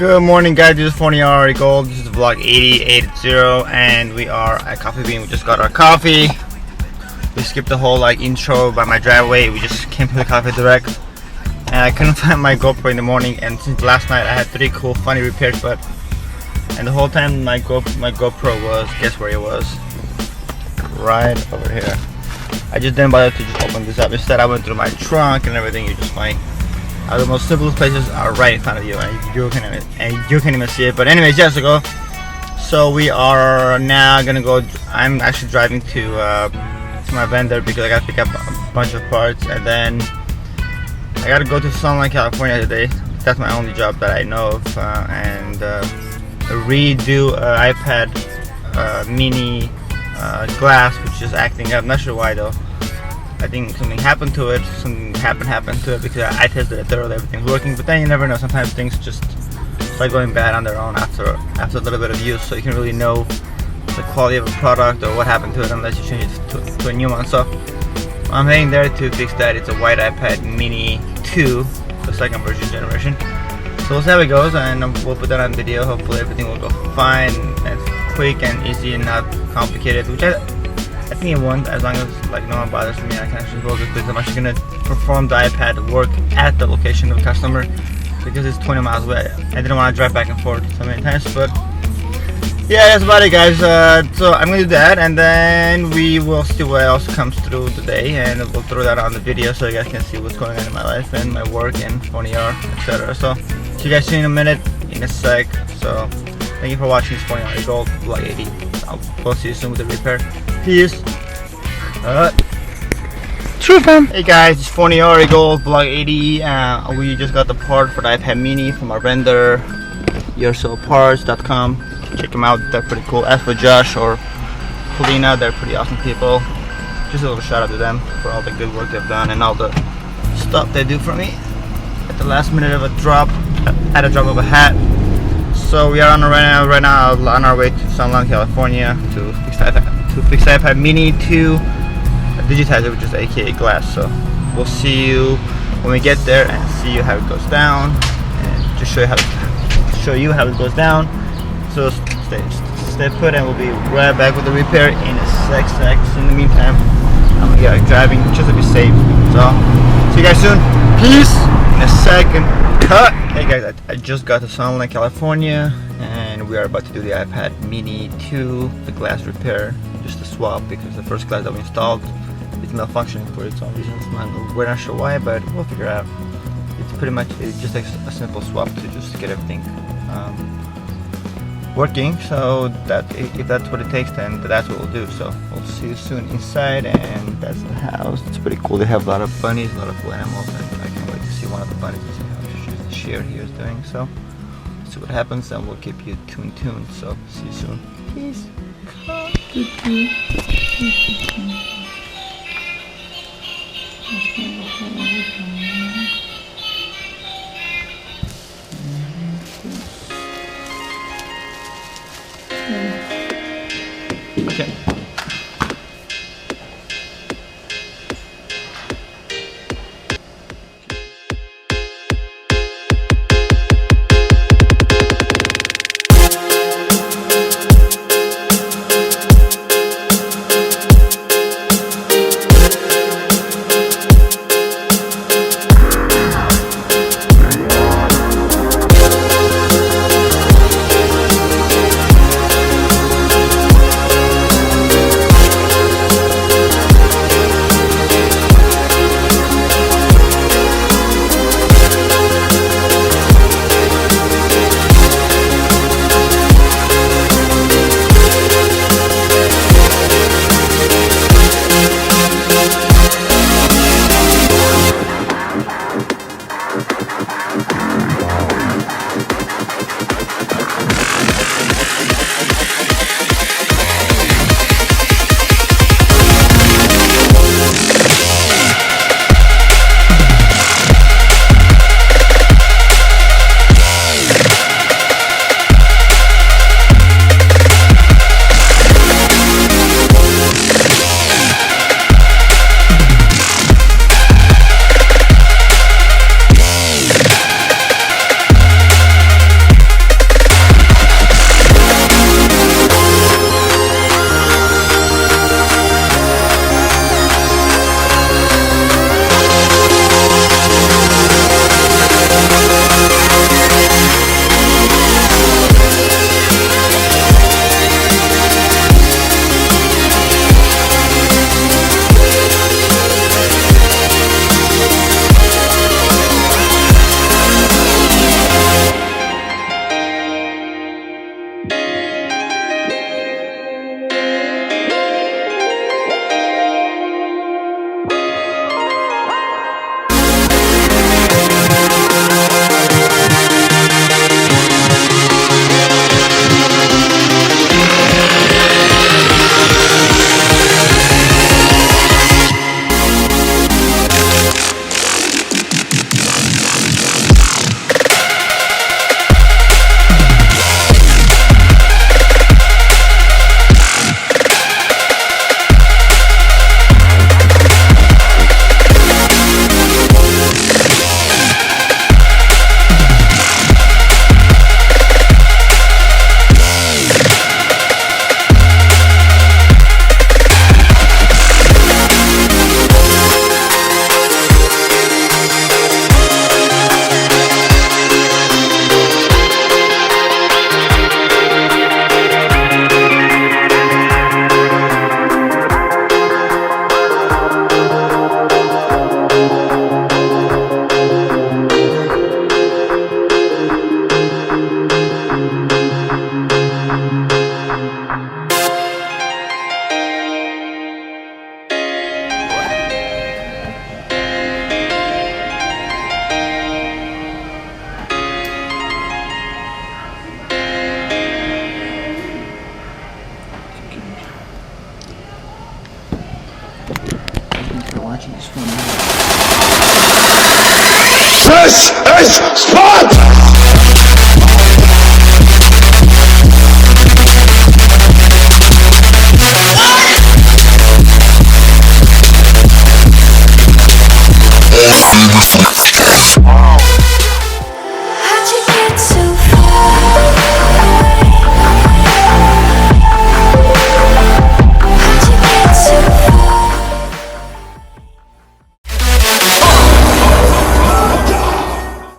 Good morning, guys. This is Phon-Er Gold. This is vlog 8080, and we are at Coffee Bean. We just got our coffee. We skipped the whole intro by my driveway. We just came to the coffee direct, and I couldn't find my GoPro in the morning. And since last night, I had 3 cool, funny repairs. And the whole time my GoPro was, guess where it was? Right over here. I just didn't bother to just open this up. Instead, I went through my trunk and everything. You just might. The most simplest places are right in front of you, and you can even see it. But anyways, yes, so we are now gonna go. I'm actually driving to my vendor because I gotta pick up a bunch of parts, and then I gotta go to Sunlight, California today. That's my only job that I know of, and redo iPad mini glass, which is acting up. Not sure why though. I think something happened to it. Something happened to it because I tested it thoroughly, everything's working. But then you never know. Sometimes things just start going bad on their own after a little bit of use. So you can really know the quality of a product or what happened to it unless you change it to a new one. So I'm heading there to fix that. It's a white iPad Mini 2, the second generation. So we'll see how it goes, and we'll put that on video. Hopefully everything will go fine and quick and easy and not complicated, which I think it won't, as long as no one bothers me. I can actually hold it because I'm actually gonna perform the iPad work at the location of the customer because it's 20 miles away. I didn't want to drive back and forth so many times, but yeah, that's about it, guys. So I'm gonna do that, and then we will see what else comes through today, and we'll throw that on the video so you guys can see what's going on in my life and my work and Phon-Er, etc. So see you guys soon in a sec. So thank you for watching this Phon-Er Gold vlog 80. We'll see you soon with the repair. Peace. True, fam. Hey guys, it's Phon-Er Gold vlog 80. We just got the part for the iPad Mini from our vendor, yoursoparts.com. Check them out, they're pretty cool. As for Josh or Polina, they're pretty awesome people. Just a little shout out to them for all the good work they've done and all the stuff they do for me at the last minute of a drop of a hat. So we are on right now on our way to Sunlight, California to fix iPad Mini 2 digitizer, which is aka glass. So we'll see you when we get there and see how it goes down, and just show you how it goes down. So stay put, and we'll be right back with the repair in a sec. In the meantime, I'm gonna get driving just to be safe. So see you guys soon. Peace. In a second. Cut. Hey guys, I just got to Sunlight, California, and we are about to do the iPad Mini 2, the glass repair, just a swap because the first glass that we installed is malfunctioning for its own reasons. We're not sure why, but we'll figure it out. It's just like a simple swap to just get everything working. So that if that's what it takes, then that's what we'll do. So we'll see you soon inside, and that's the house. It's pretty cool. They have a lot of bunnies, a lot of cool animals, and I can't wait to see one of the bunnies and see how the share he is doing. So see what happens, and we'll keep you tuned. So see you soon. Peace. Okay. This is Spot! How'd you get so